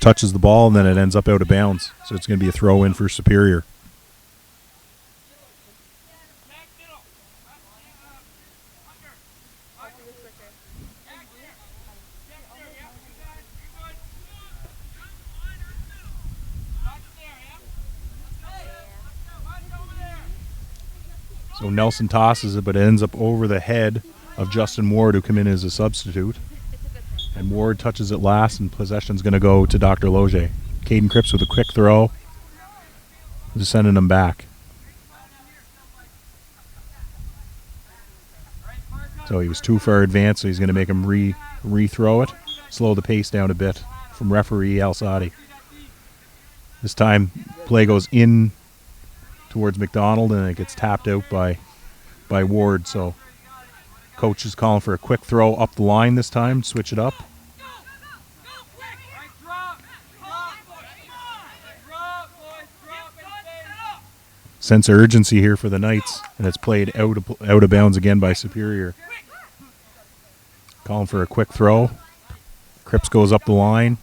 touches the ball, and then it ends up out of bounds. So it's going to be a throw in for Superior. So Nelson tosses it, but it ends up over the head of Justin Ward, who come in as a substitute. And Ward touches it last, and possession's going to go to Dr. Losier. Caden Cripps with a quick throw. Just sending him back. So he was too far advanced, so he's going to make him re-throw it. Slow the pace down a bit from referee Al-Sadi. This time, play goes in towards McDonald, and it gets tapped out by Ward. So coach is calling for a quick throw up the line this time. Switch it up. Sense of urgency here for the Knights, and it's played out of bounds again by Superior. Calling for a quick throw. Cripps goes up the line.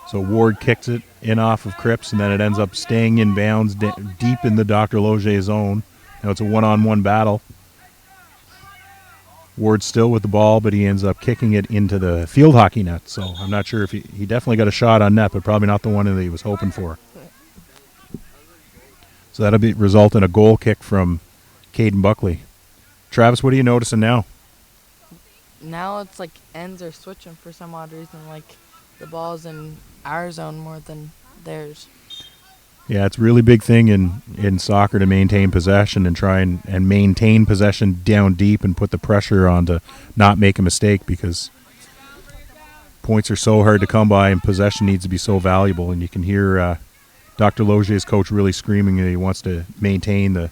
So Ward kicks it in off of Cripps, and then it ends up staying in bounds deep in the Dr. Losier zone. Now it's a one-on-one battle. Ward's still with the ball, but he ends up kicking it into the field hockey net. So I'm not sure if he definitely got a shot on net, but probably not the one that he was hoping for. So that'll result in a goal kick from Caden Buckley. Travis, what are you noticing now? Now it's like ends are switching for some odd reason. Like the ball's in our zone more than theirs. Yeah, it's a really big thing in soccer to maintain possession and try and maintain possession down deep and put the pressure on to not make a mistake, because points are so hard to come by and possession needs to be so valuable. And you can hear Dr. Losier's coach really screaming that he wants to maintain the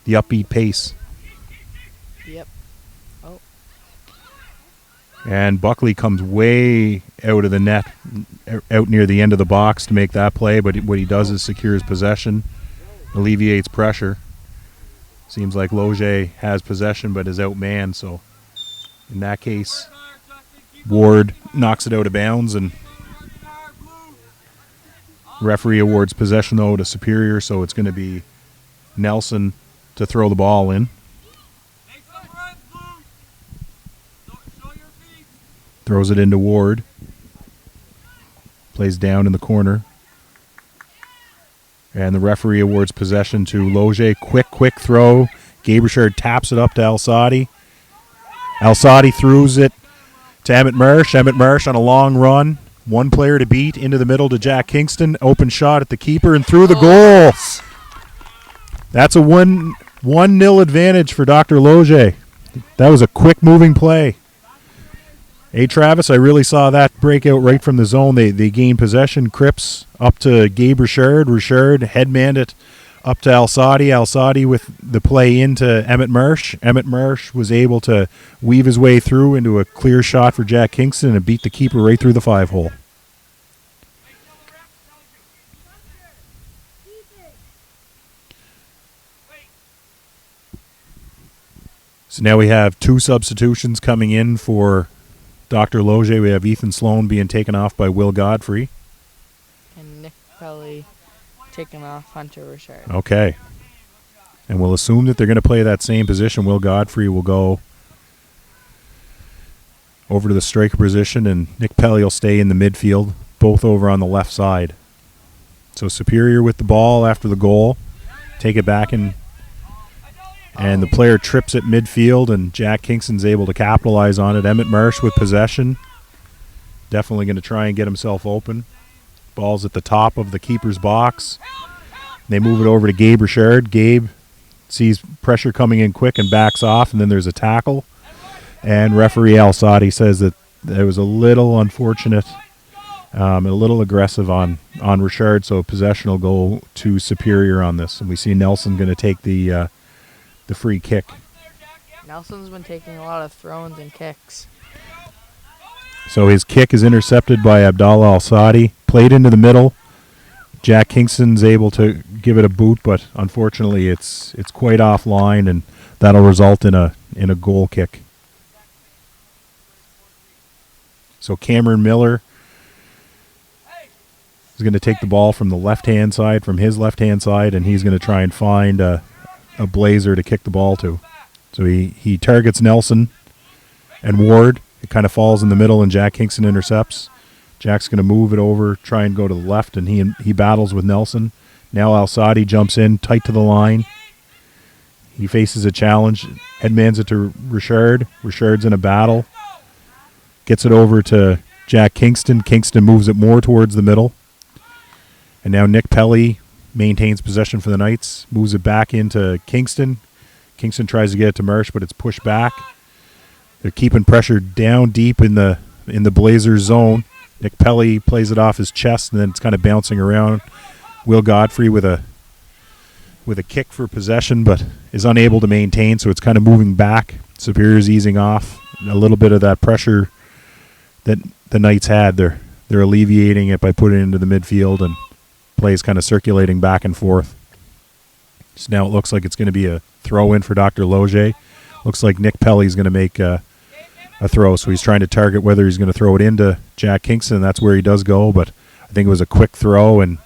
upbeat pace. Yep. Oh. And Buckley comes way out of the net, out near the end of the box to make that play, but what he does is secures possession, alleviates pressure. Seems like Losier has possession but is outmanned, so in that case, Ward knocks it out of bounds, and referee awards possession, though, to Superior, so it's going to be Nelson to throw the ball in. Throws it into Ward. Plays down in the corner. And the referee awards possession to Losier. Quick throw. Gabrichard taps it up to Al-Sadi. Al-Sadi throws it to Emmett Marsh. Emmett Marsh on a long run. One player to beat. Into the middle to Jack Kingston. Open shot at the keeper and through the goal. That's a 1-0 advantage for Dr. Losier. That was a quick moving play. Hey, Travis, I really saw that breakout right from the zone. They gained possession. Cripps up to Gabe Richard. Richard headmanned it up to Al-Sadi. Al-Sadi with the play into Emmett Marsh. Emmett Marsh was able to weave his way through into a clear shot for Jack Kingston and beat the keeper right through the 5-hole. So now we have two substitutions coming in for Dr. Losier. We have Ethan Sloan being taken off by Will Godfrey. And Nick Pelly taking off Hunter Richard. Okay. And we'll assume that they're going to play that same position. Will Godfrey will go over to the striker position, and Nick Pelly will stay in the midfield, both over on the left side. So Superior with the ball after the goal. Take it back and the player trips at midfield, and Jack Kingston's able to capitalize on it. Emmett Marsh with possession. Definitely going to try and get himself open. Ball's at the top of the keeper's box. They move it over to Gabe Richard. Gabe sees pressure coming in quick and backs off, and then there's a tackle. And referee Al-Sadi says that it was a little unfortunate, a little aggressive on Richard, so possession will go to Superior on this. And we see Nelson going to take the free kick. Nelson's been taking a lot of throws and kicks. So his kick is intercepted by Abdallah Al-Sadi. Played into the middle. Jack Kingston's able to give it a boot, but unfortunately it's quite offline, and that'll result in a goal kick. So Cameron Miller is going to take the ball from the left-hand side, from his left-hand side, and he's going to try and find a Blazer to kick the ball to. So he targets Nelson and Ward. It kind of falls in the middle, and Jack Kingston intercepts. Jack's going to move it over, try and go to the left, and he battles with Nelson. Now Al-Sadi jumps in tight to the line. He faces a challenge, headmans it to Richard. Richard's in a battle. Gets it over to Jack Kingston. Kingston moves it more towards the middle. And now Nick Pelly maintains possession for the Knights. Moves it back into Kingston. Kingston tries to get it to Marsh, but it's pushed back. They're keeping pressure down deep in the Blazers zone. Nick Pelly plays it off his chest, and then it's kind of bouncing around. Will Godfrey with a kick for possession, but is unable to maintain, so it's kind of moving back. Superior's easing off. A little bit of that pressure that the Knights had, they're alleviating it by putting it into the midfield, and play is kind of circulating back and forth. So now it looks like it's going to be a throw-in for Dr. Losier. Looks like Nick Pelly's going to make a throw, so he's trying to target whether he's going to throw it into Jack Kingston. That's where he does go, but I think it was a quick throw, and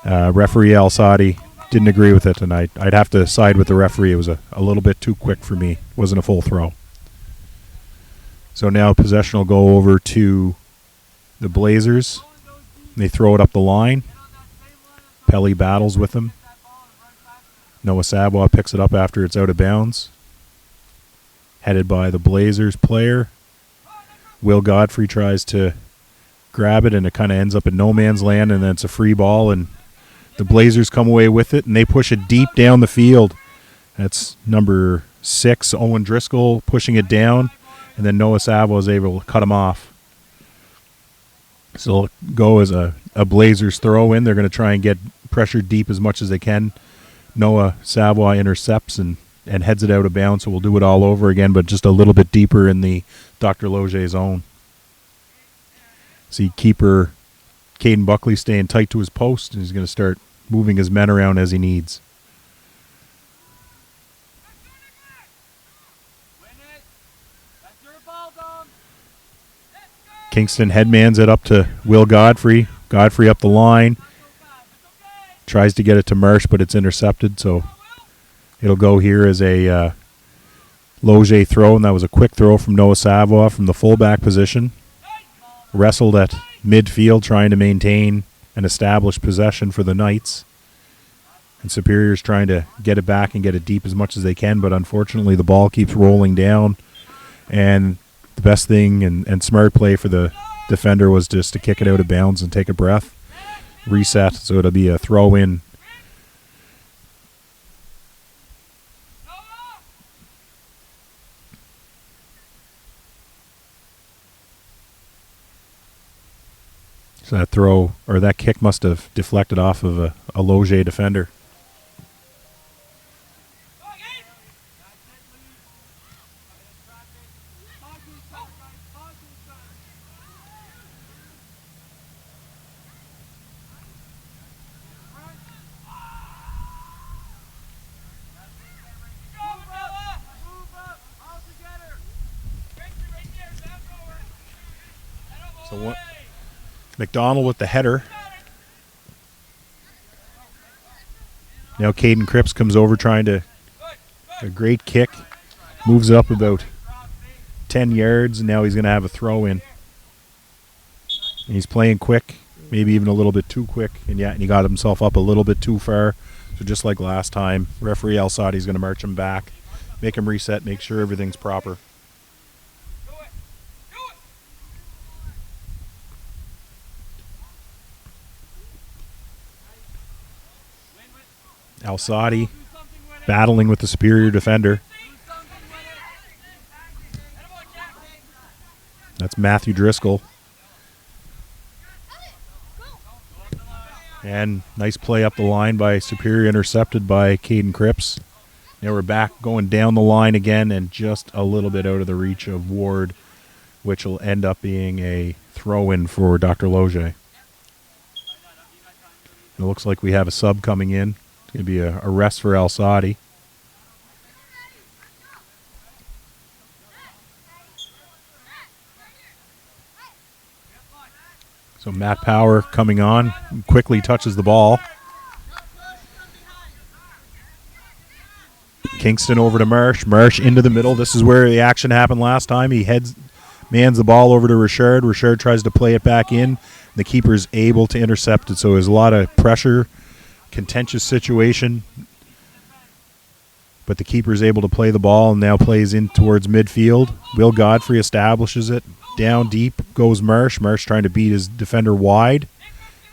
referee Al-Sadi didn't agree with it, and I'd have to side with the referee. It was a little bit too quick for me. It wasn't a full throw. So now possession will go over to the Blazers. They throw it up the line. Pelly battles with him. Noah Sabois picks it up after it's out of bounds. Headed by the Blazers player. Will Godfrey tries to grab it, and it kind of ends up in no man's land, and then it's a free ball, and the Blazers come away with it, and they push it deep down the field. That's number 6, Owen Driscoll, pushing it down, and then Noah Sabois is able to cut him off. So it'll go as a Blazers throw in. They're going to try and get pressure deep as much as they can. Noah Sabois intercepts and heads it out of bounds, so we'll do it all over again, but just a little bit deeper in the Dr. Losier zone. See keeper Caden Buckley staying tight to his post, and he's going to start moving his men around as he needs. Kingston headmans it up to Will Godfrey. Godfrey up the line. Tries to get it to Marsh, but it's intercepted, so it'll go here as a Losier throw, and that was a quick throw from Noah Sabois from the fullback position. Wrestled at midfield, trying to maintain and establish possession for the Knights. And Superior's trying to get it back and get it deep as much as they can, but unfortunately the ball keeps rolling down. And the best thing and smart play for the defender was just to kick it out of bounds and take a breath. Reset, so it'll be a throw-in. So that throw, or that kick, must have deflected off of a Losier defender. So what? McDonald with the header. Now Caden Cripps comes over trying to, a great kick, moves it up about 10 yards, and now he's going to have a throw in. And he's playing quick, maybe even a little bit too quick, and he got himself up a little bit too far. So just like last time, referee Al-Sadi is going to march him back, make him reset, make sure everything's proper. Al-Sadi battling with the Superior defender. That's Matthew Driscoll. And nice play up the line by Superior, intercepted by Caden Cripps. Now we're back going down the line again, and just a little bit out of the reach of Ward, which will end up being a throw-in for Dr. Losier. It looks like we have a sub coming in. It's going to be a rest for Al-Sadi. So Matt Power coming on, quickly touches the ball. Kingston over to Marsh. Marsh into the middle. This is where the action happened last time. He mans the ball over to Richard. Richard tries to play it back in. The keeper's able to intercept it, so there's a lot of pressure, contentious situation. But the keeper's able to play the ball and now plays in towards midfield. Will Godfrey establishes it. Down deep goes Marsh. Marsh trying to beat his defender wide,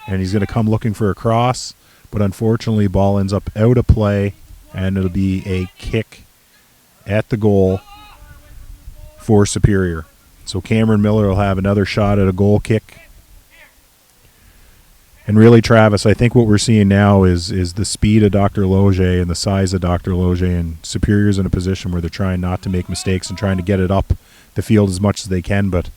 and he's going to come looking for a cross. But unfortunately, ball ends up out of play, and it'll be a kick at the goal for Superior. So Cameron Miller will have another shot at a goal kick. And really, Travis, I think what we're seeing now is the speed of Dr. Losier and the size of Dr. Losier, and Superior's in a position where they're trying not to make mistakes and trying to get it up the field as much as they can. But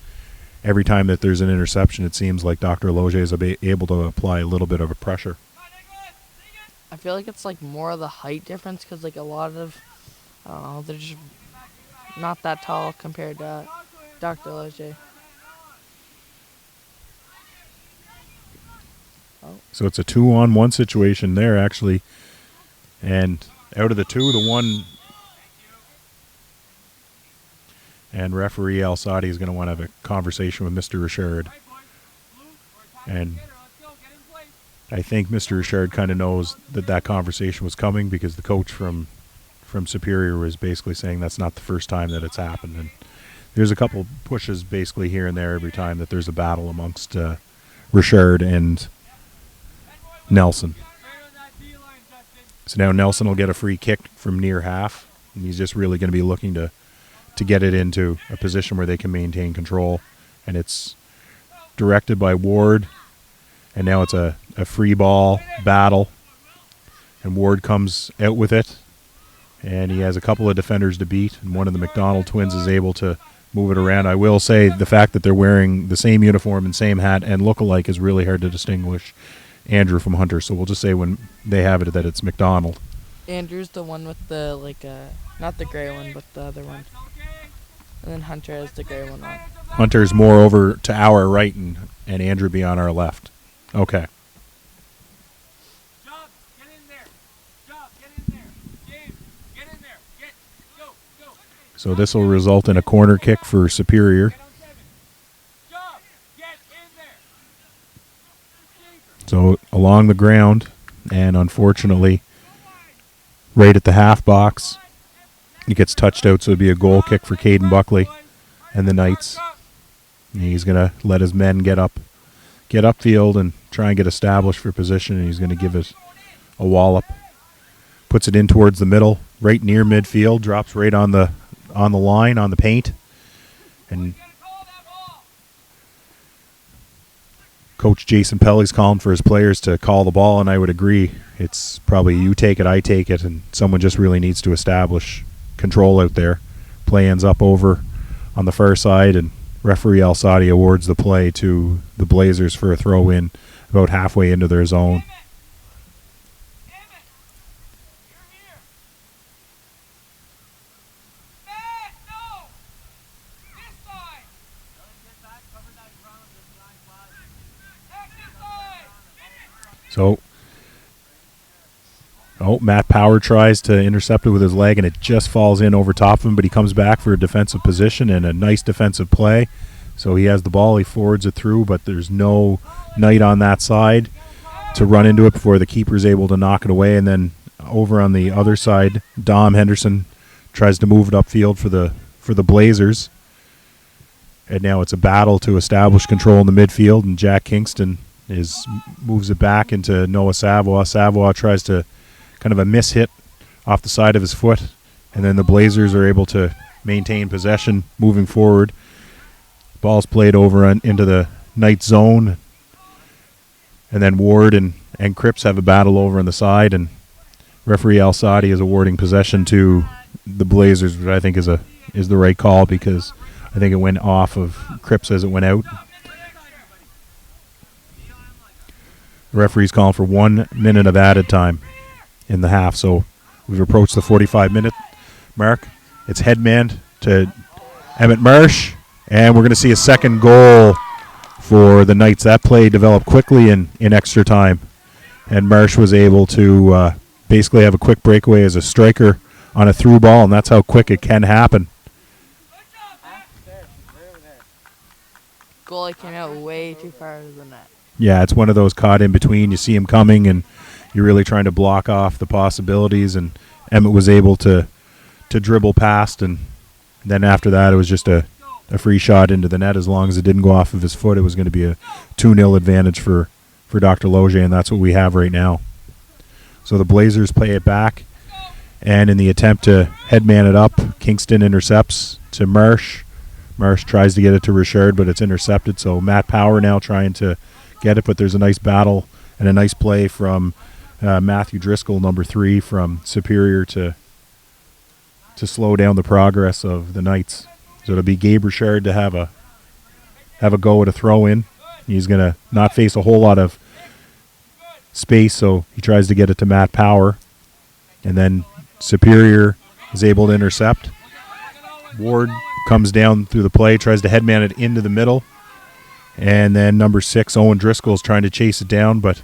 every time that there's an interception, it seems like Dr. Losier is able to apply a little bit of a pressure. I feel like it's like more of the height difference because like a lot of, they're just not that tall compared to Dr. Losier. So it's a 2-on-1 situation there, actually. And out of the two, the one... And referee Al Sadi is going to want to have a conversation with Mr. Richard. And I think Mr. Richard kind of knows that conversation was coming, because the coach from Superior was basically saying that's not the first time that it's happened. And there's a couple pushes basically here and there every time that there's a battle amongst Richard and Nelson. So now Nelson will get a free kick from near half, and he's just really going to be looking to get it into a position where they can maintain control. And it's directed by Ward, and now it's a free ball battle, and Ward comes out with it, and he has a couple of defenders to beat, and one of the McDonald twins is able to move it around. I will say the fact that they're wearing the same uniform and same hat and look alike is really hard to distinguish Andrew from Hunter, so we'll just say when they have it that it's McDonald. Andrew's the one with the, not the gray one, but the other one. And then Hunter has the gray one on. Hunter's more over to our right, and Andrew be on our left. Okay. So this will result in a corner kick for Superior. So along the ground, and unfortunately, right at the half box, it gets touched out, so it'd be a goal kick for Caden Buckley and the Knights. And he's going to let his men get upfield and try and get established for position, and he's going to give it a wallop. Puts it in towards the middle, right near midfield, drops right on the line, on the paint. And Coach Jason Pelly's calling for his players to call the ball, and I would agree. It's probably you take it, I take it, and someone just really needs to establish control out there. Play ends up over on the far side, and referee Al Sadi awards the play to the Blazers for a throw-in about halfway into their zone. So, Matt Power tries to intercept it with his leg, and it just falls in over top of him, but he comes back for a defensive position and a nice defensive play. So he has the ball, he forwards it through, but there's no Knight on that side to run into it before the keeper's able to knock it away. And then over on the other side, Dom Henderson tries to move it upfield for the Blazers. And now it's a battle to establish control in the midfield, and Jack Kingston moves it back into Noah Savoie. Savoie tries to kind of a miss hit off the side of his foot, and then the Blazers are able to maintain possession moving forward. Ball's played over into the Knight zone, and then Ward and Cripps have a battle over on the side, and referee Al Sadi is awarding possession to the Blazers, which I think is the right call, because I think it went off of Cripps as it went out. The referee's calling for 1 minute of added time in the half, so we've approached the 45-minute mark. It's headman to Emmett Marsh, and we're going to see a second goal for the Knights. That play developed quickly in extra time, and Marsh was able to basically have a quick breakaway as a striker on a through ball, and that's how quick it can happen. Goalie came out way too far to the net. Yeah, it's one of those caught in between. You see him coming, and you're really trying to block off the possibilities, and Emmett was able to dribble past, and then after that it was just a free shot into the net. As long as it didn't go off of his foot, it was going to be a 2-0 advantage for Dr. Losier, and that's what we have right now. So the Blazers play it back, and in the attempt to headman it up, Kingston intercepts to Marsh. Marsh tries to get it to Richard, but it's intercepted. So Matt Power now trying to get it, but there's a nice battle and a nice play from Matthew Driscoll, number 3, from Superior to slow down the progress of the Knights. So it'll be Gabe Richard to have a go at a throw in. He's going to not face a whole lot of space, so he tries to get it to Matt Power, and then Superior is able to intercept. Ward comes down through the play, tries to headman it into the middle, and then number 6, Owen Driscoll, is trying to chase it down, but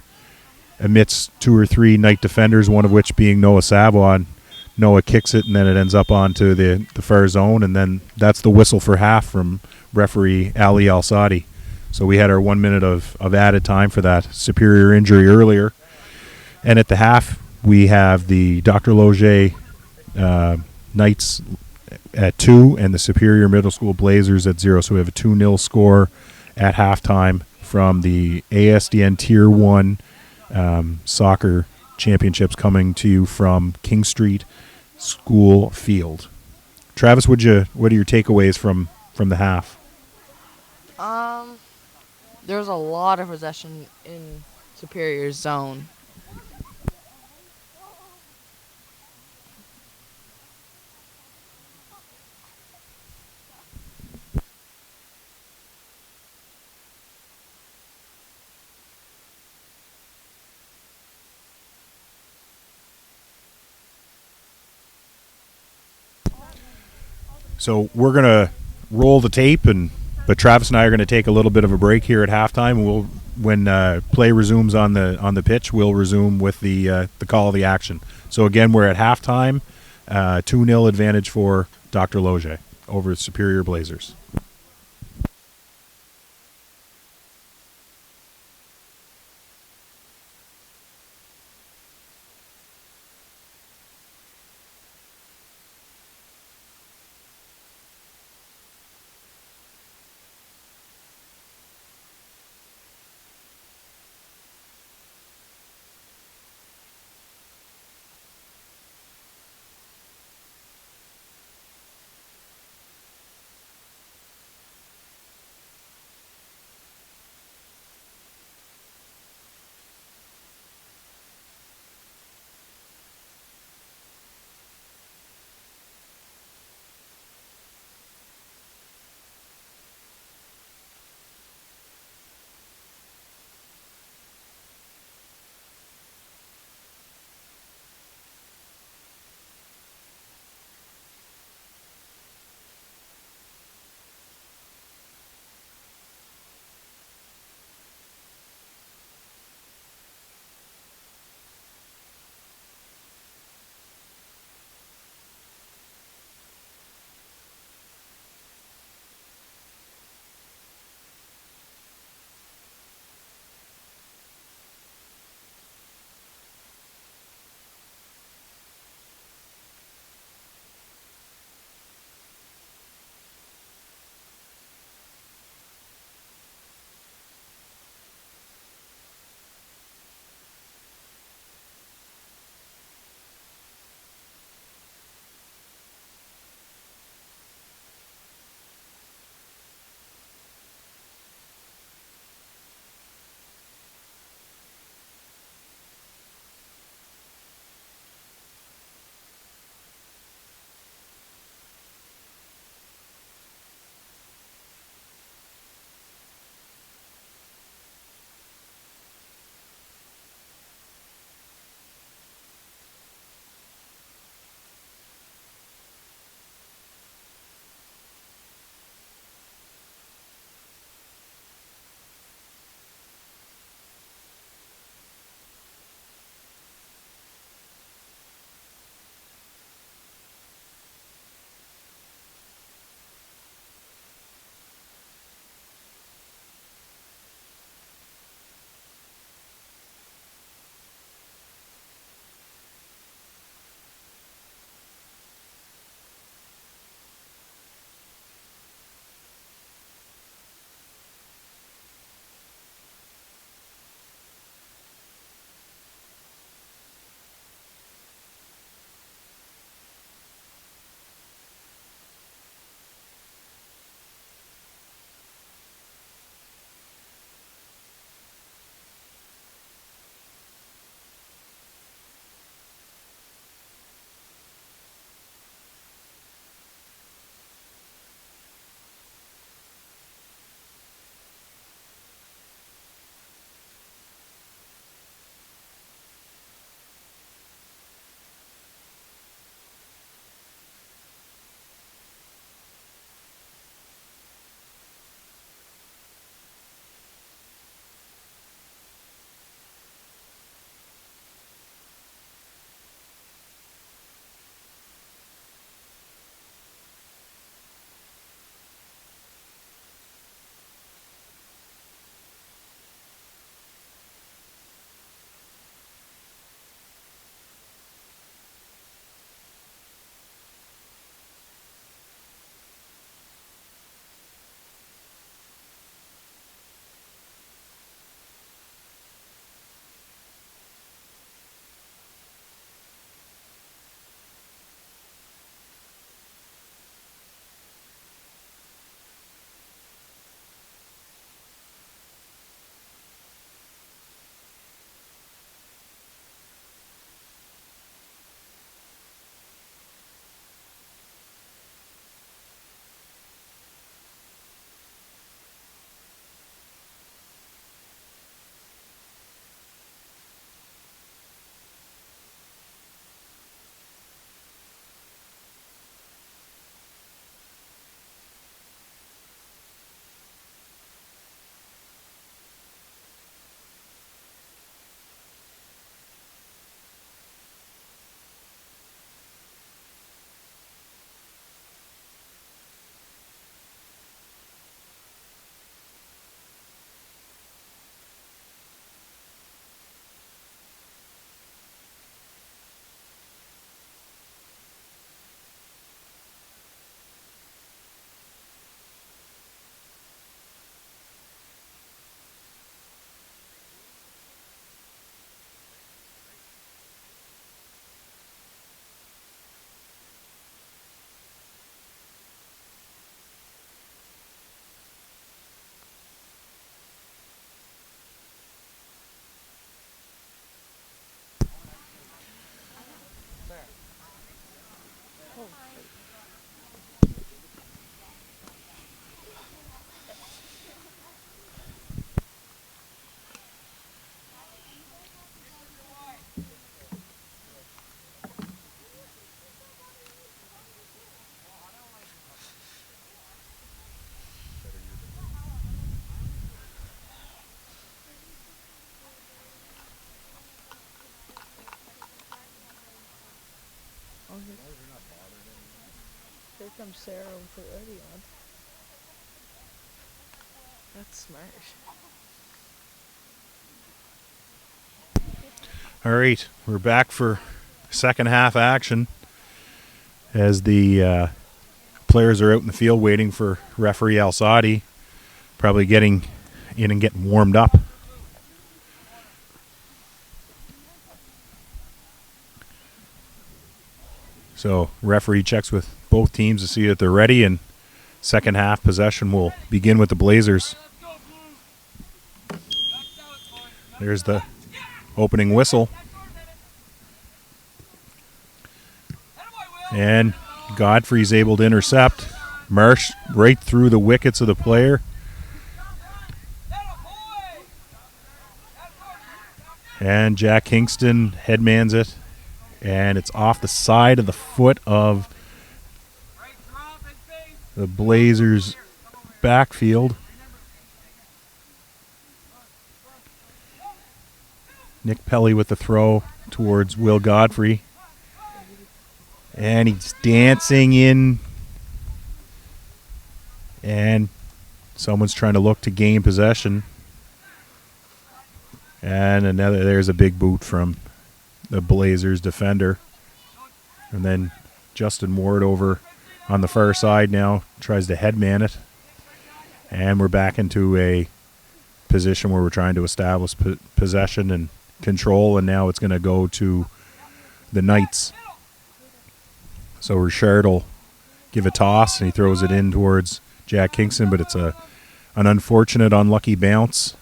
amidst 2 or 3 Knight defenders, one of which being Noah Savoie, Noah kicks it, and then it ends up onto the far zone, and then that's the whistle for half from referee Ali Al-Sadi. So we had our 1 minute of added time for that Superior injury earlier. And at the half, we have the Dr. Losier Knights at 2 and the Superior Middle School Blazers at 0. So we have a 2-0 score at halftime from the ASD-N Tier 1 soccer championships coming to you from King Street School Field. Travis, what are your takeaways from the half? There's a lot of possession in Superior's zone. So we're going to roll the tape, but Travis and I are going to take a little bit of a break here at halftime. When play resumes on the pitch, we'll resume with the call of the action. So again, we're at halftime, 2-0 advantage for Dr. Losier over Superior Blazers. comes Sarah with her hoodie on. That's smart. All right, we're back for second half action as the players are out in the field waiting for referee Al-Sadi, probably getting in and getting warmed up. So referee checks with both teams to see that they're ready, and second half possession will begin with the Blazers. There's the opening whistle. And Godfrey's able to intercept. Marsh right through the wickets of the player. And Jack Kingston headmans it. And it's off the side of the foot of the Blazers' backfield. Nick Pelly with the throw towards Will Godfrey. And he's dancing in. And someone's trying to look to gain possession. And there's a big boot from the Blazers defender. And then Justin Ward over on the far side now tries to headman it. And we're back into a position where we're trying to establish possession and control, and now it's going to go to the Knights. So Richard will give a toss, and he throws it in towards Jack Kingston, but it's an unfortunate, unlucky bounce.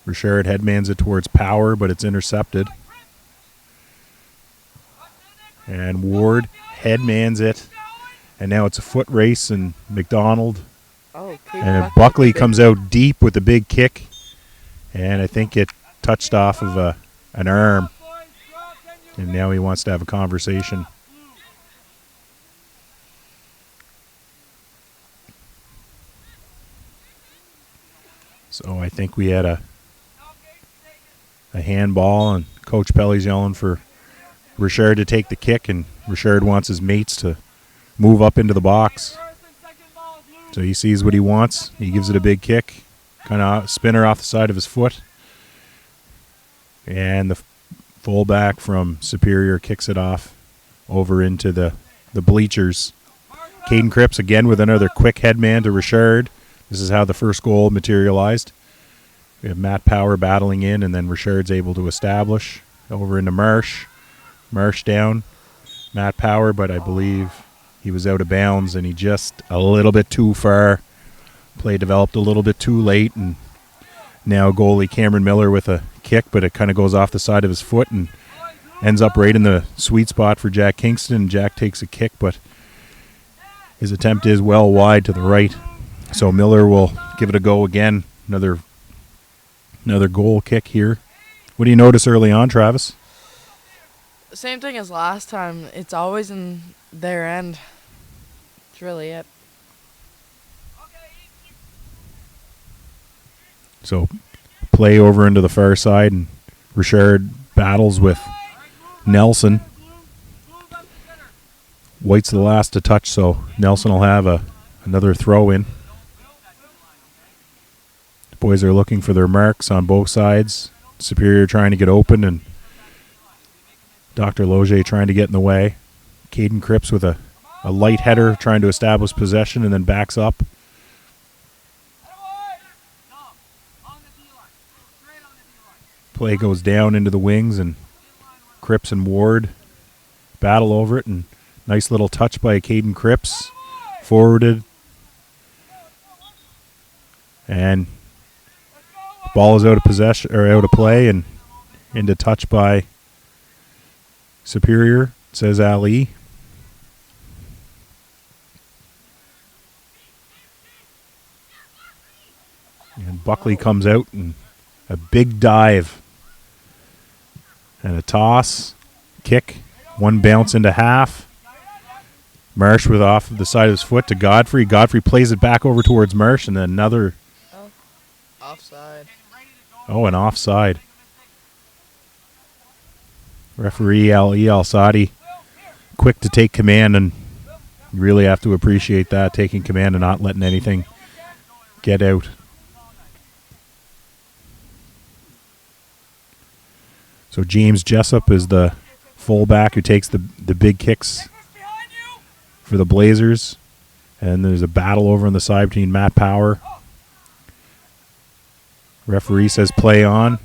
Richard headmans it towards Power, but it's intercepted. And Ward headmans it, and now it's a foot race, and McDonald and Buckley comes out deep with a big kick, and I think it touched off of an arm, and now he wants to have a conversation. So I think we had a handball, and Coach Pelly's yelling for Richard to take the kick, and Richard wants his mates to move up into the box. So he sees what he wants. He gives it a big kick, kind of spinner off the side of his foot. And the fullback from Superior kicks it off over into the bleachers. Caden Cripps again with another quick headman to Richard. This is how the first goal materialized. We have Matt Power battling in, and then Richard's able to establish over into Marsh. Marsh down. Matt Power, but I believe he was out of bounds, and he just a little bit too far. Play developed a little bit too late, and now goalie Cameron Miller with a kick, but it kind of goes off the side of his foot and ends up right in the sweet spot for Jack Kingston. Jack takes a kick, but his attempt is well wide to the right. So Miller will give it a go again. Another goal kick here. What do you notice early on, Travis? Same thing as last time. It's always in their end. That's really it. So play over into the far side, and Richard battles with Nelson. White's the last to touch, so Nelson will have another throw in. The boys are looking for their marks on both sides. Superior trying to get open, and Dr. Losier trying to get in the way. Caden Cripps with a light header trying to establish possession and then backs up. Play goes down into the wings, and Cripps and Ward battle over it, and nice little touch by Caden Cripps. Forwarded. And ball is out of possession, or out of play, and into touch by Superior, says Ali. And Buckley comes out, and a big dive. And a toss, kick, one bounce into half. Marsh with off the side of his foot to Godfrey. Godfrey plays it back over towards Marsh, and then another. Offside. Oh, an offside. Referee Ali Al-Sadi, quick to take command, and you really have to appreciate that, taking command and not letting anything get out. So James Jessup is the fullback who takes the big kicks for the Blazers. And there's a battle over on the side between Matt Power. Referee says play on.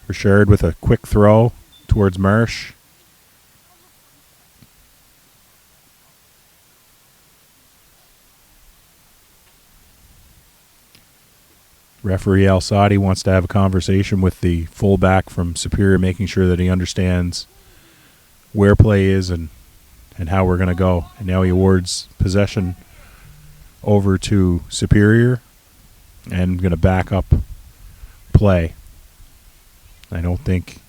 Richard with a quick throw towards Marsh. Referee Al-Sadi wants to have a conversation with the fullback from Superior, making sure that he understands where play is and how we're going to go. And now he awards possession over to Superior and going to back up play. I don't think.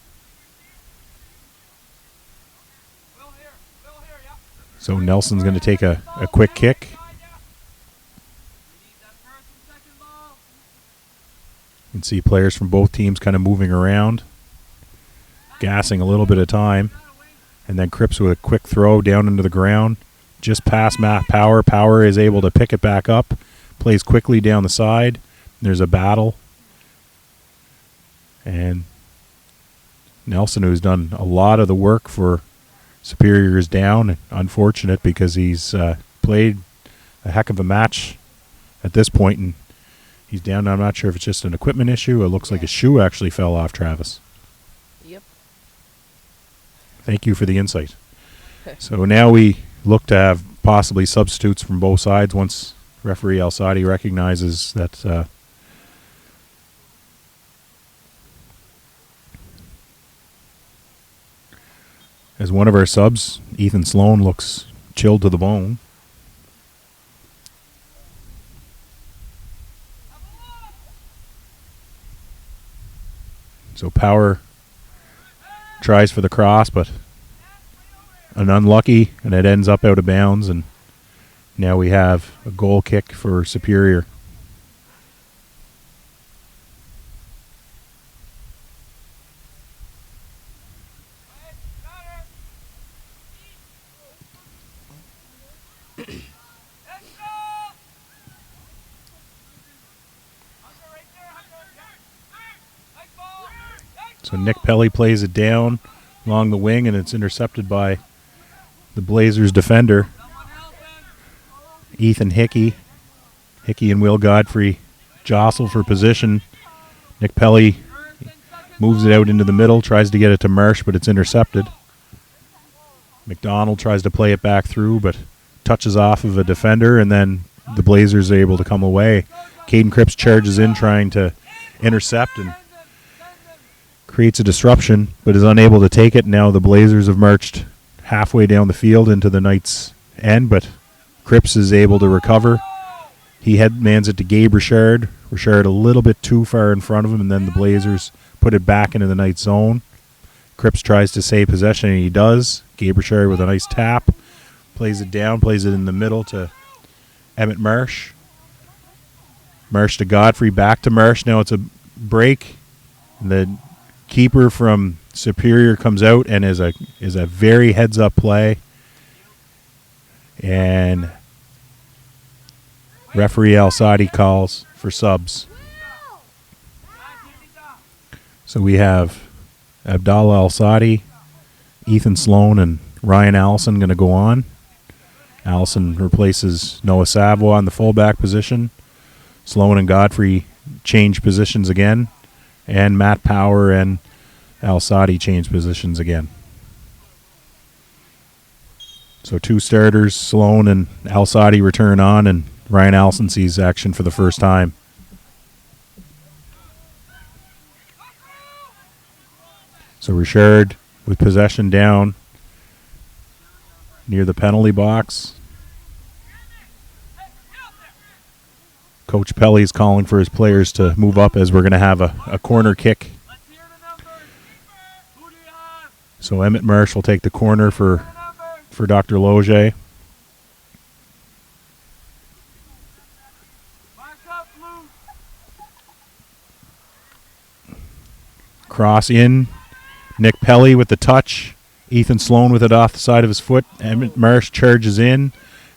So Nelson's going to take a quick kick. You can see players from both teams kind of moving around, gassing a little bit of time. And then Cripps with a quick throw down into the ground, just past Matt Power. Power is able to pick it back up, plays quickly down the side. There's a battle. And Nelson, who's done a lot of the work for Superior, is down. Unfortunate because he's played a heck of a match at this point, and he's down. I'm not sure if it's just an equipment issue. It looks like his shoe actually fell off, Travis. Yep. Thank you for the insight. So now we look to have possibly substitutes from both sides once referee Al-Sadi recognizes that as one of our subs, Ethan Sloan, looks chilled to the bone. So Power tries for the cross, but an unlucky, and it ends up out of bounds, and now we have a goal kick for Superior. So Nick Pelly plays it down along the wing, and it's intercepted by the Blazers defender, Ethan Hickey. Hickey and Will Godfrey jostle for position. Nick Pelly moves it out into the middle, tries to get it to Marsh, but it's intercepted. McDonald tries to play it back through, but touches off of a defender, and then the Blazers are able to come away. Caden Cripps charges in trying to intercept and creates a disruption, but is unable to take it. Now the Blazers have marched halfway down the field into the Knights' end, but Cripps is able to recover. He headmans it to Gabe Richard. Richard a little bit too far in front of him, and then the Blazers put it back into the Knights' zone. Cripps tries to save possession, and he does. Gabe Richard with a nice tap. Plays it down, plays it in the middle to Emmett Marsh. Marsh to Godfrey, back to Marsh. Now it's a break. The keeper from Superior comes out and is a very heads-up play. And referee Al-Sadi calls for subs. So we have Abdallah Al-Sadi, Ethan Sloan, and Ryan Allison going to go on. Allison replaces Noah Savoie in the fullback position. Sloan and Godfrey change positions again. And Matt Power and Al-Sadi change positions again. So two starters, Sloan and Al-Sadi return on, and Ryan Allison sees action for the first time. So Richard with possession down near the penalty box. Coach Pelly's calling for his players to move up as we're going to have a corner kick. So Emmett Marsh will take the corner for Dr. Losier. Cross in, Nick Pelly with the touch. Ethan Sloan with it off the side of his foot. Emmett Marsh charges in.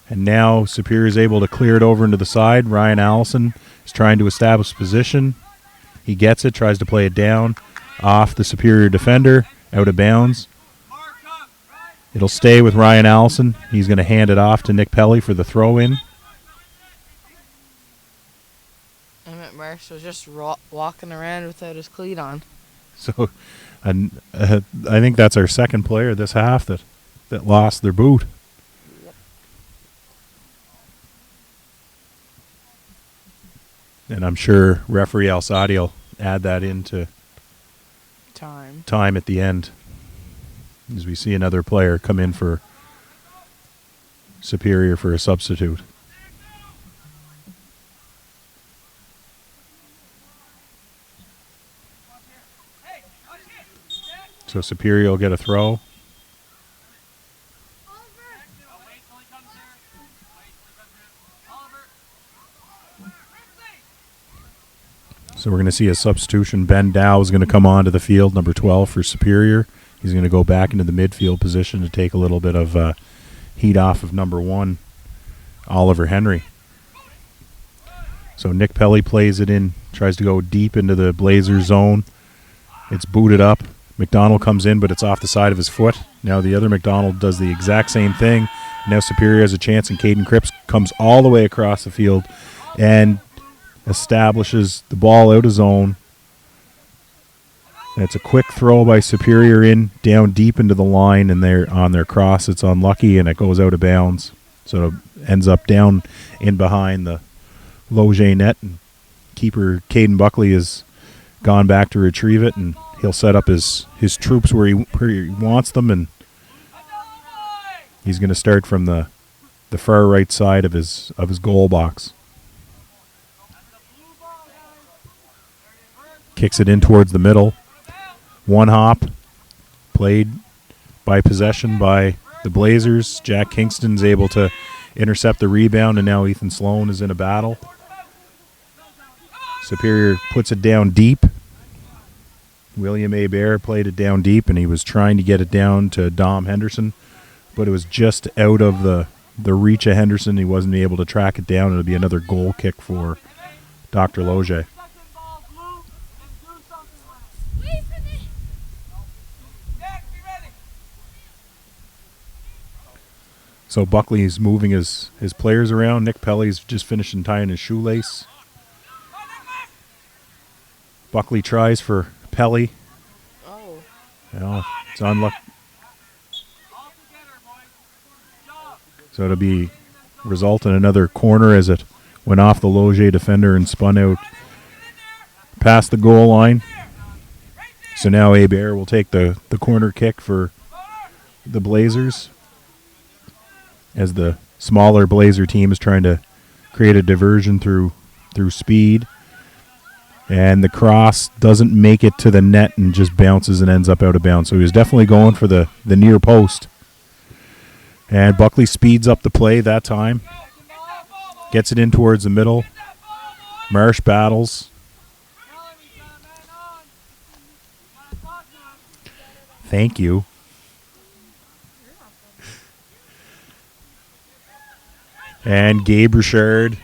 And now Superior is able to clear it over into the side. Ryan Allison is trying to establish position. He gets it, tries to play it down. Off the Superior defender, out of bounds. It'll stay with Ryan Allison. He's going to hand it off to Nick Pelly for the throw-in. Emmett Marsh was just walking around without his cleat on. So I think that's our second player this half that lost their boot. Yep. And I'm sure referee Alsadi will add that into time at the end as we see another player come in for Superior for a substitute. So Superior will get a throw. So we're going to see a substitution. Ben Dow is going to come onto the field, number 12 for Superior. He's going to go back into the midfield position to take a little bit of heat off of number 1, Oliver Henry. So Nick Pelly plays it in, tries to go deep into the Blazer zone. It's booted up. McDonald comes in, but it's off the side of his foot. Now the other McDonald does the exact same thing. Now Superior has a chance, and Caden Cripps comes all the way across the field and establishes the ball out of zone. And it's a quick throw by Superior in, down deep into the line, and they're on their cross. It's unlucky, and it goes out of bounds. So it ends up down in behind the Losier net, and keeper Caden Buckley has gone back to retrieve it, and he'll set up his troops where he wants them, and he's going to start from the far right side of his goal box. Kicks it in towards the middle. One hop, played by possession by the Blazers. Jack Kingston's able to intercept the rebound, and now Ethan Sloan is in a battle. Superior puts it down deep. William A. Bear played it down deep, and he was trying to get it down to Dom Henderson, but it was just out of the reach of Henderson. He wasn't able to track it down. It'll be another goal kick for Dr. Losier. So Buckley's moving his players around. Nick Pelly's just finishing tying his shoelace. Buckley tries for Pelly. Oh. Yeah, it's unlucky. So it'll be result in another corner as it went off the Losier defender and spun out past the goal line. So now Abear will take the corner kick for the Blazers, as the smaller Blazer team is trying to create a diversion through speed. And the cross doesn't make it to the net and just bounces and ends up out of bounds. So he was definitely going for the near post. And Buckley speeds up the play that time. Gets it in towards the middle. Marsh battles. Thank you. And Gabe Richard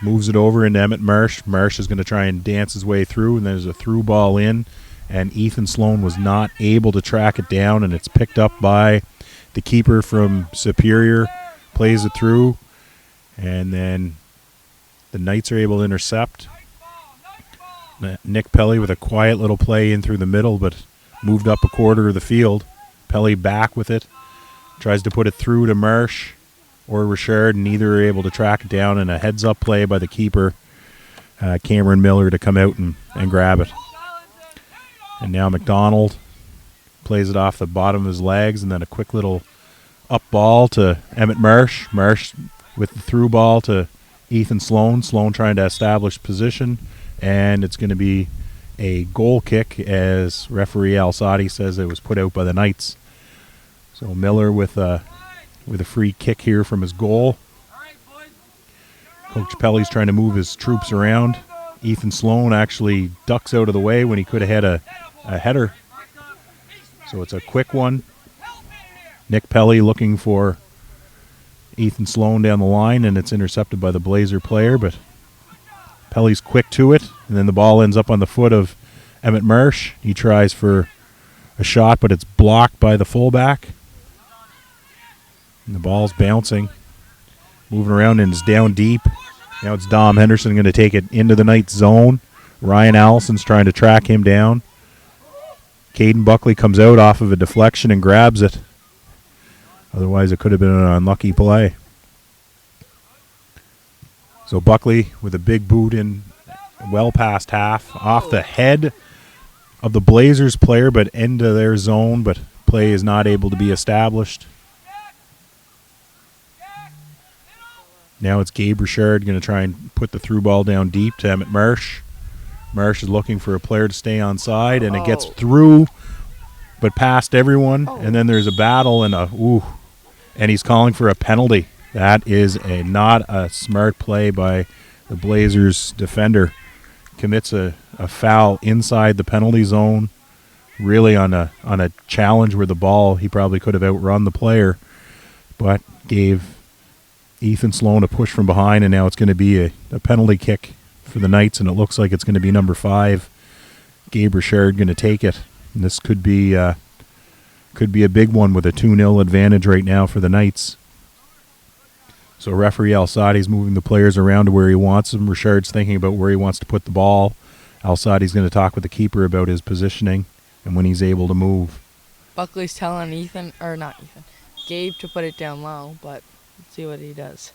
moves it over into Emmett Marsh. Marsh is going to try and dance his way through, and there's a through ball in, and Ethan Sloan was not able to track it down, and it's picked up by the keeper from Superior, plays it through, and then the Knights are able to intercept. Nick Pelly with a quiet little play in through the middle, but moved up a quarter of the field. Pelly back with it, tries to put it through to Marsh or Richard, and neither are able to track it down, and a heads-up play by the keeper, Cameron Miller, to come out and grab it. And now McDonald plays it off the bottom of his legs, and then a quick little up ball to Emmett Marsh. Marsh with the through ball to Ethan Sloan. Sloan trying to establish position, and it's going to be a goal kick, as referee Alsadi says it was put out by the Knights. So Miller with a free kick here from his goal. Coach Pelly's trying to move his troops around. Ethan Sloan actually ducks out of the way when he could have had a header. So it's a quick one. Nick Pelly looking for Ethan Sloan down the line, and it's intercepted by the Blazer player, but Pelly's quick to it, and then the ball ends up on the foot of Emmett Marsh. He tries for a shot, but it's blocked by the fullback. And the ball's bouncing, moving around, and it's down deep. Now it's Dom Henderson going to take it into the Knights zone. Ryan Allison's trying to track him down. Caden Buckley comes out off of a deflection and grabs it. Otherwise, it could have been an unlucky play. So Buckley with a big boot in well past half, off the head of the Blazers player, but into their zone, but play is not able to be established. Now it's Gabe Richard going to try and put the through ball down deep to Emmett Marsh. Marsh is looking for a player to stay onside, and it gets through, but past everyone. And then there's a battle and he's calling for a penalty. That is not a smart play by the Blazers defender. Commits a foul inside the penalty zone, really on a challenge where the ball, he probably could have outrun the player, but gave Ethan Sloan a push from behind, and now it's going to be a penalty kick for the Knights, and it looks like it's going to be number 5, Gabe Richard, going to take it. And this could be a big one with a 2-0 advantage right now for the Knights. So referee Al-Sadi's moving the players around to where he wants them. Richard's thinking about where he wants to put the ball. Al-Sadi's going to talk with the keeper about his positioning and when he's able to move. Buckley's telling Gabe to put it down low, but let's see what he does.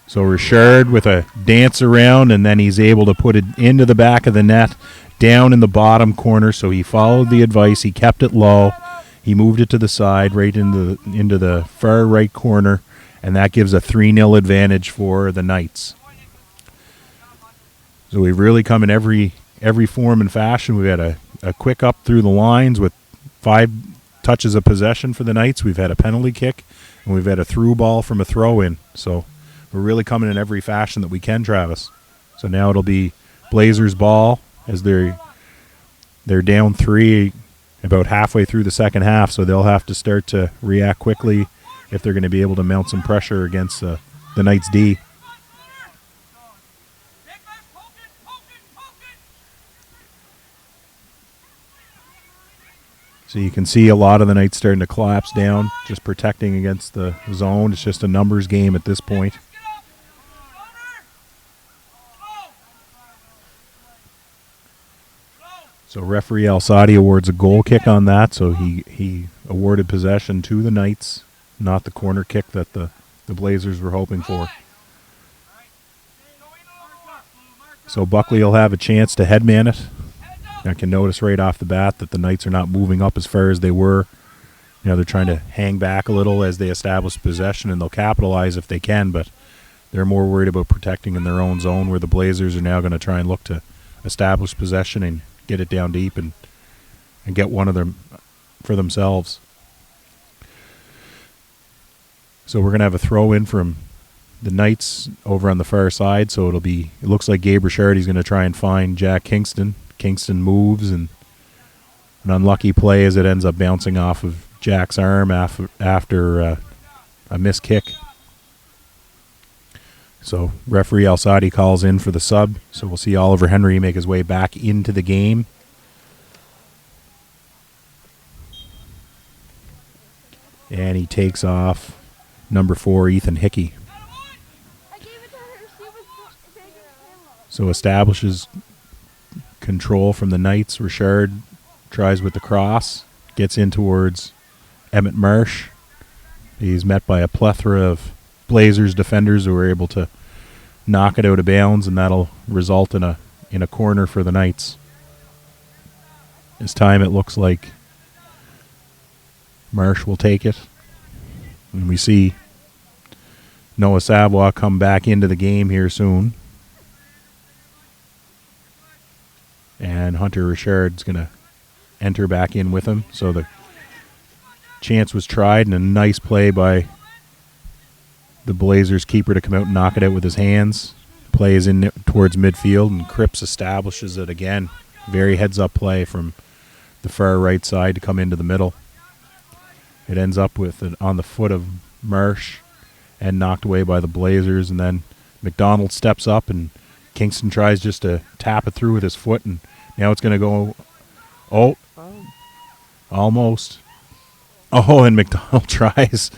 So Richard with a dance around, and then he's able to put it into the back of the net, down in the bottom corner. So he followed the advice. He kept it low. He moved it to the side, right into the far right corner, and that gives a 3-0 advantage for the Knights. So we've really come in every form and fashion. We've had a quick up through the lines with 5 touches of possession for the Knights. We've had a penalty kick, and we've had a through ball from a throw-in. So we're really coming in every fashion that we can, Travis. So now it'll be Blazers ball as they're down 3 about halfway through the second half, so they'll have to start to react quickly if they're going to be able to mount some pressure against the Knights D. So you can see a lot of the Knights starting to collapse down, just protecting against the zone. It's just a numbers game at this point. So referee Al-Sadi awards a goal kick on that, so he awarded possession to the Knights, not the corner kick that the Blazers were hoping for. So Buckley will have a chance to headman it. I can notice right off the bat that the Knights are not moving up as far as they were. You know, they're trying to hang back a little as they establish possession, and they'll capitalize if they can, but they're more worried about protecting in their own zone, where the Blazers are now going to try and look to establish possession and get it down deep and get one of them for themselves. So we're going to have a throw in from the Knights over on the far side. So it looks like Gabe Richard, he's going to try and find Jack Kingston. Kingston moves, and an unlucky play as it ends up bouncing off of Jack's arm after a missed kick. So referee Al-Sadi calls in for the sub. So we'll see Oliver Henry make his way back into the game. And he takes off number 4, Ethan Hickey. So establishes control from the Knights. Richard tries with the cross, gets in towards Emmett Marsh. He's met by a plethora of Blazers defenders who are able to knock it out of bounds, and that'll result in a corner for the Knights. This time it looks like Marsh will take it, and we see Noah Savoie come back into the game here soon. And Hunter Richard's going to enter back in with him. So the chance was tried, and a nice play by the Blazers keeper to come out and knock it out with his hands. Play is towards midfield, and Cripps establishes it again. Very heads-up play from the the far right side to come into the middle. It ends up with it on the foot of Marsh and knocked away by the Blazers. And then McDonald steps up and Kingston tries just to tap it through with his foot. And now it's going to go, almost. Oh, and McDonald tries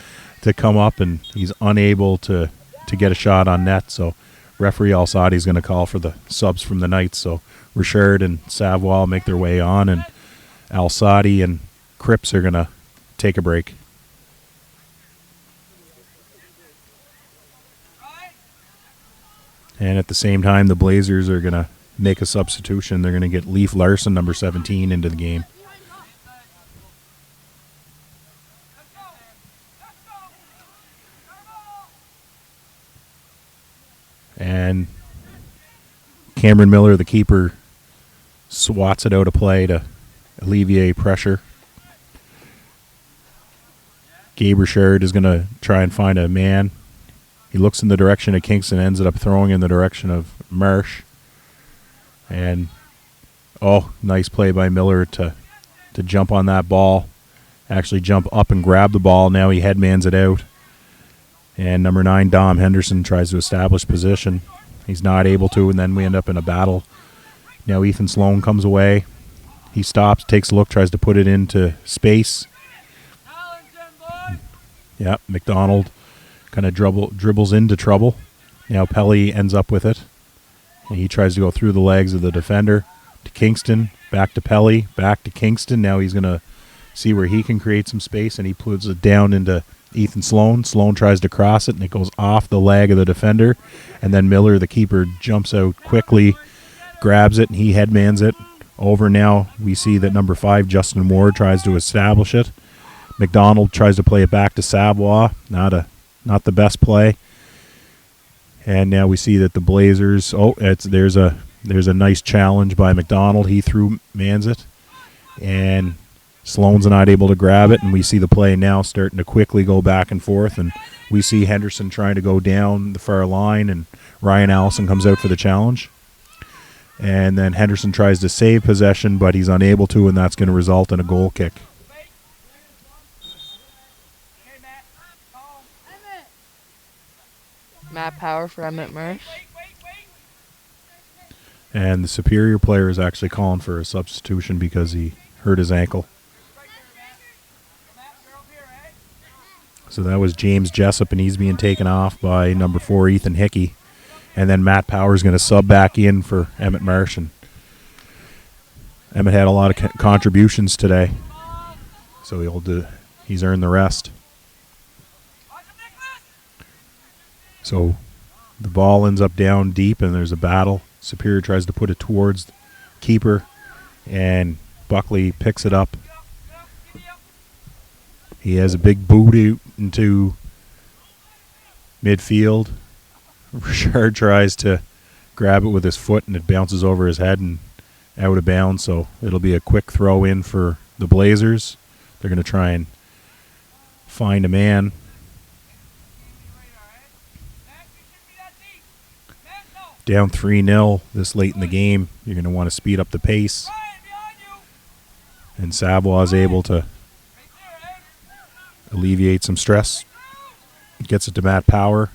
to come up and he's unable to get a shot on net. So referee Alsati is going to call for the subs from the Knights. So Richard and Savoie make their way on, and Alsati and Cripps are going to take a break. And at the same time, the Blazers are going to make a substitution. They're going to get Leif Larson, number 17, into the game. And Cameron Miller, the keeper, swats it out of play to alleviate pressure. Gabe Richard is going to try and find a man. He looks in the direction of Kingston, ends up throwing in the direction of Marsh. And, nice play by Miller to jump on that ball. Actually jump up and grab the ball. Now he headmans it out. And number 9, Dom Henderson, tries to establish position. He's not able to, and then we end up in a battle. Now Ethan Sloan comes away. He stops, takes a look, tries to put it into space. Yeah, McDonald kind of dribbles into trouble. Now Pelly ends up with it. And he tries to go through the legs of the defender to Kingston, back to Pelly, back to Kingston. Now he's going to see where he can create some space, and he puts it down into Ethan Sloan. Sloan tries to cross it, and it goes off the leg of the defender. And then Miller, the keeper, jumps out quickly, grabs it, and he headmans it over. Now we see that number 5, Justin Ward, tries to establish it. McDonald tries to play it back to Savoie. Not the best play. And now we see that the Blazers, there's a nice challenge by McDonald. He mans it. And Sloan's not able to grab it, and we see the play now starting to quickly go back and forth, and we see Henderson trying to go down the far line, and Ryan Allison comes out for the challenge. And then Henderson tries to save possession, but he's unable to, and that's going to result in a goal kick. Matt Power for Emmett Marsh. And the Superior player is actually calling for a substitution because he hurt his ankle. So that was James Jessup, and he's being taken off by number 4, Ethan Hickey. And then Matt Power is going to sub back in for Emmett Marsh. And Emmett had a lot of contributions today, so he's earned the rest. So the ball ends up down deep, and there's a battle. Superior tries to put it towards the keeper, and Buckley picks it up. He has a big boot into midfield. Richard tries to grab it with his foot, and it bounces over his head and out of bounds, so it'll be a quick throw in for the Blazers. They're going to try and find a man. Down 3-0 this late in the game. You're going to want to speed up the pace. And Savoie is able to alleviate some stress. Gets it to Matt Power.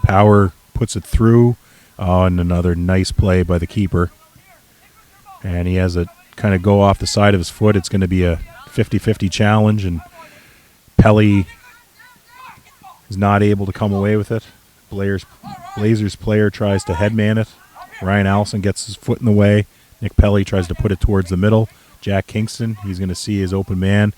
Power puts it through. And another nice play by the keeper. And he has it kind of go off the side of his foot. It's going to be a 50-50 challenge. And Pelly is not able to come away with it. Blazers player tries to headman it. Ryan Allison gets his foot in the way. Nick Pelly tries to put it towards the middle. Jack Kingston, he's going to see his open man,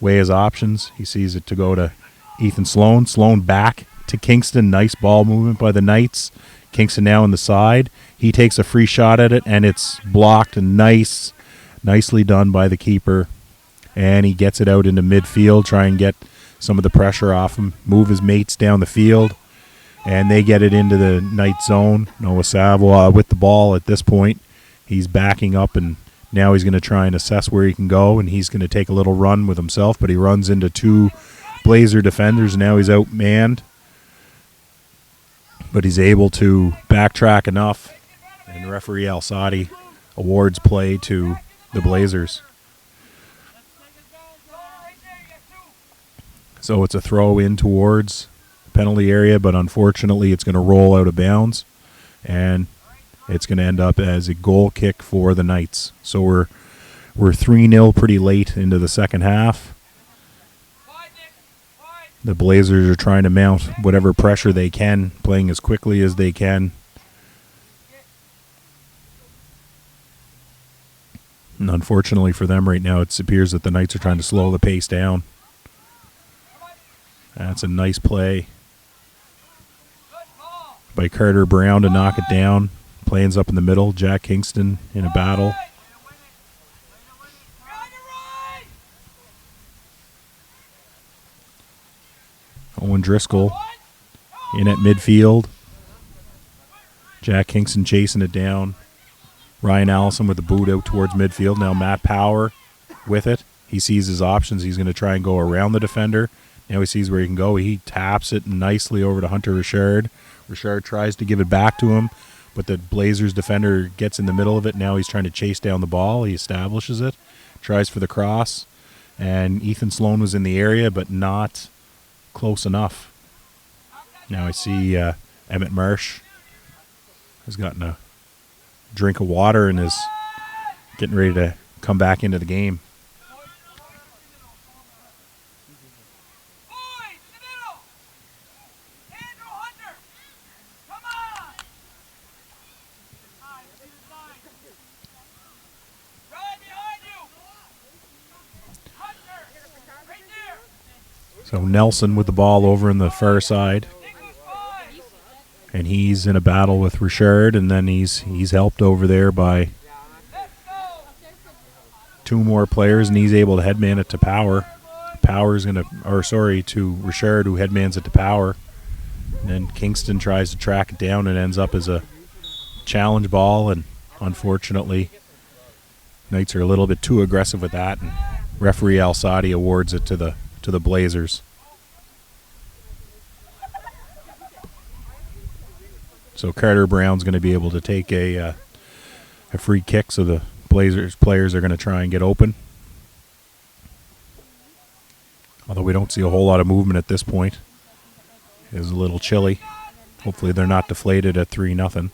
weigh his options. He sees it to go to Ethan Sloan. Sloan back to Kingston. Nice ball movement by the Knights. Kingston now on the side. He takes a free shot at it, and it's blocked. And nicely done by the keeper. And he gets it out into midfield, try and get some of the pressure off him, move his mates down the field. And they get it into the Knight zone. Noah Savoie with the ball at this point. He's backing up, and now he's going to try and assess where he can go, and he's going to take a little run with himself, but he runs into 2 Blazer defenders. Now he's outmanned, but he's able to backtrack enough, and referee Alsati awards play to the Blazers. So it's a throw in towards the penalty area, but unfortunately it's going to roll out of bounds, and it's going to end up as a goal kick for the Knights. So we're 3-0 pretty late into the second half. The Blazers are trying to mount whatever pressure they can, playing as quickly as they can. And unfortunately for them right now, it appears that the Knights are trying to slow the pace down. That's a nice play by Carter Brown to knock it down. Planes up in the middle. Jack Kingston in a battle. Owen Driscoll in at midfield. Jack Kingston chasing it down. Ryan Allison with the boot out towards midfield. Now Matt Power with it. He sees his options. He's going to try and go around the defender. Now he sees where he can go. He taps it nicely over to Hunter Richard. Richard tries to give it back to him, but the Blazers defender gets in the middle of it. Now he's trying to chase down the ball. He establishes it, tries for the cross, and Ethan Sloan was in the area, but not close enough. Now I see Emmett Marsh has gotten a drink of water and is getting ready to come back into the game. So Nelson with the ball over in the far side. And he's in a battle with Richard, and then he's helped over there by two more players, and he's able to headman it to Power. To Richard, who headmans it to Power. And then Kingston tries to track it down and ends up as a challenge ball, and unfortunately Knights are a little bit too aggressive with that, and referee Al Sadi awards it to the Blazers. So Carter Brown's going to be able to take a free kick, so the Blazers players are going to try and get open. Although we don't see a whole lot of movement at this point. It is a little chilly. Hopefully they're not deflated at 3-0.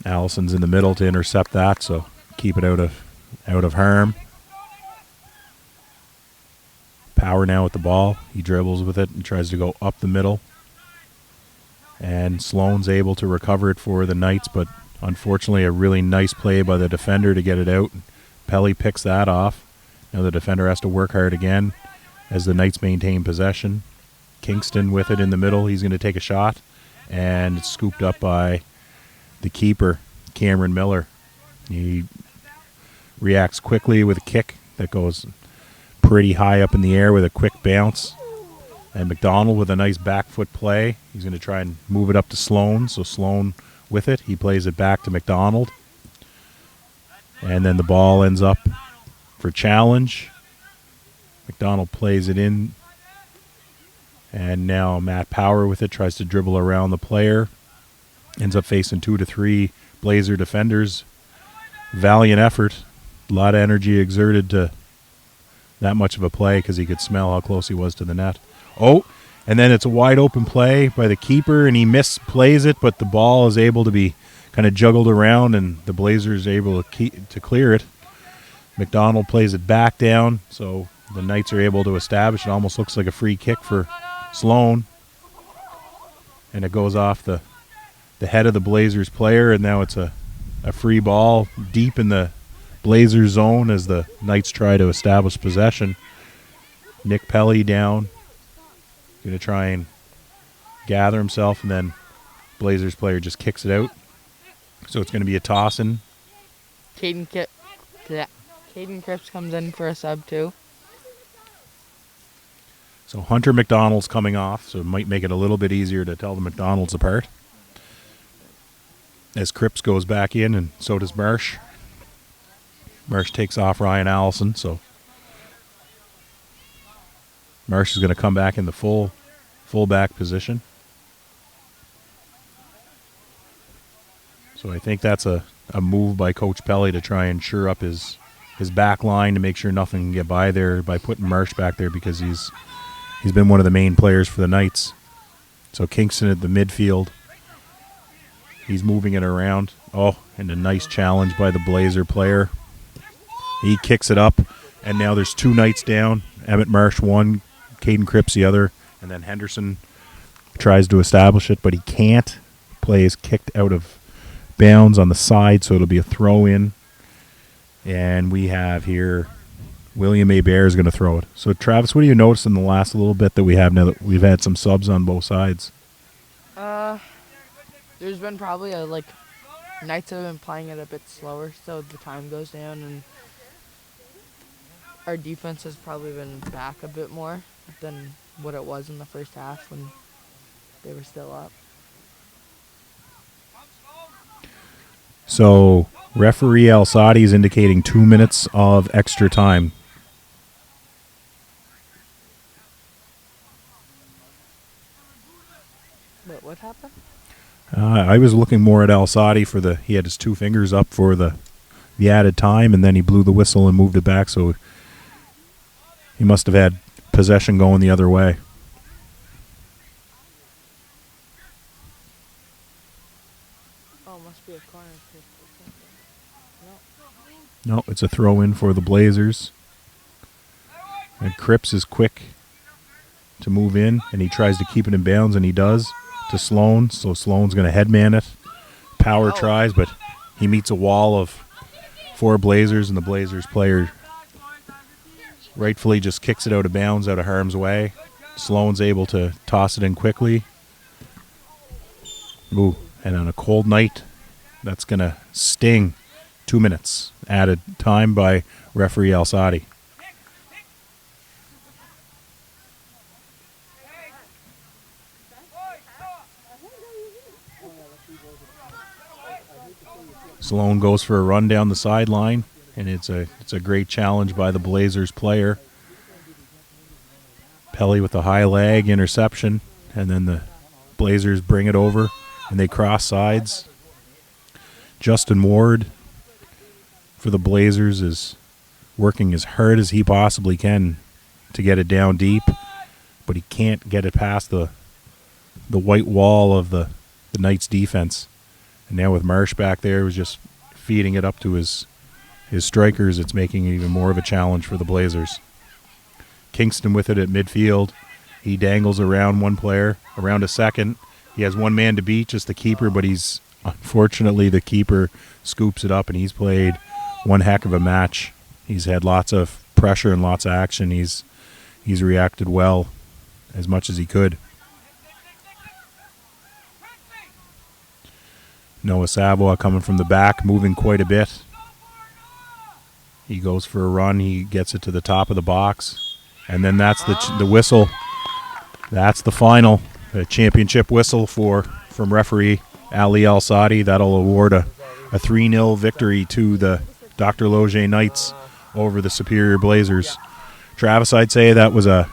Allison's in the middle to intercept that, so keep it out of harm. Power now with the ball. He dribbles with it and tries to go up the middle. And Sloan's able to recover it for the Knights, but unfortunately a really nice play by the defender to get it out. Pelly picks that off. Now the defender has to work hard again as the Knights maintain possession. Kingston with it in the middle. He's going to take a shot, and it's scooped up by the keeper, Cameron Miller. He reacts quickly with a kick that goes pretty high up in the air with a quick bounce. And McDonald with a nice back foot play. He's going to try and move it up to Sloan. So Sloan with it. He plays it back to McDonald. And then the ball ends up for challenge. McDonald plays it in. And now Matt Power with it. Tries to dribble around the player. Ends up facing 2 to 3 Blazer defenders. Valiant effort. A lot of energy exerted to that much of a play because he could smell how close he was to the net. Oh, and then it's a wide open play by the keeper, and he misplays it, but the ball is able to be kind of juggled around, and the Blazers able to clear it. McDonald plays it back down, so the Knights are able to establish. It almost looks like a free kick for Sloan, and it goes off the head of the Blazers player, and now it's a free ball deep in the Blazers zone as the Knights try to establish possession. Nick Pelly down. Going to try and gather himself, and then Blazers player just kicks it out. So it's going to be a toss-in. Caden Cripps comes in for a sub too. So Hunter McDonald's coming off, so it might make it a little bit easier to tell the McDonalds apart. As Cripps goes back in, and so does Marsh. Marsh takes off Ryan Allison, so Marsh is going to come back in the full-back position. So I think that's a move by Coach Pelly to try and shore up his his back line to make sure nothing can get by there by putting Marsh back there because he's been one of the main players for the Knights. So Kingston at the midfield. He's moving it around. Oh, and a nice challenge by the Blazer player. He kicks it up, and now there's 2 Knights down. Emmett Marsh one, Caden Cripps the other, and then Henderson tries to establish it, but he can't. Play is kicked out of bounds on the side, so it'll be a throw-in. And we have here William A. Bear is going to throw it. So, Travis, what do you notice in the last little bit that we have now that we've had some subs on both sides? There's been probably Knights have been playing it a bit slower, so the time goes down, and our defense has probably been back a bit more than what it was in the first half when they were still up. So, referee Al-Sadi is indicating 2 minutes of extra time. Wait, what happened? I was looking more at Al-Sadi for he had his 2 fingers up for the added time, and then he blew the whistle and moved it back, so he must have had possession going the other way. Oh, must be a corner kick or something. No, it's a throw-in for the Blazers. And Cripps is quick to move in, and he tries to keep it in bounds, and he does, to Sloan. So Sloan's going to headman it. Power tries, but he meets a wall of 4 Blazers, and the Blazers player rightfully just kicks it out of bounds, out of harm's way. Sloan's able to toss it in quickly. Ooh, and on a cold night, that's going to sting. 2 minutes added time by referee Al-Sadi. Sloan goes for a run down the sideline, and it's a great challenge by the Blazers player. Pelly with a high leg interception, and then the Blazers bring it over, and they cross sides. Justin Ward for the Blazers is working as hard as he possibly can to get it down deep, but he can't get it past the white wall of the Knights defense. And now with Marsh back there, he was just feeding it up to his strikers. It's making it even more of a challenge for the Blazers. Kingston with it at midfield. He dangles around one player, around a second. He has one man to beat, just the keeper, but unfortunately the keeper scoops it up, and he's played one heck of a match. He's had lots of pressure and lots of action. He's reacted well as much as he could. Noah Saboa coming from the back, moving quite a bit. He goes for a run. He gets it to the top of the box. And then that's the whistle. That's the final. The championship whistle from referee Ali Al-Sadi. That'll award a 3-0 victory to the Dr. Losier Knights over the Superior Blazers. Travis, I'd say that was a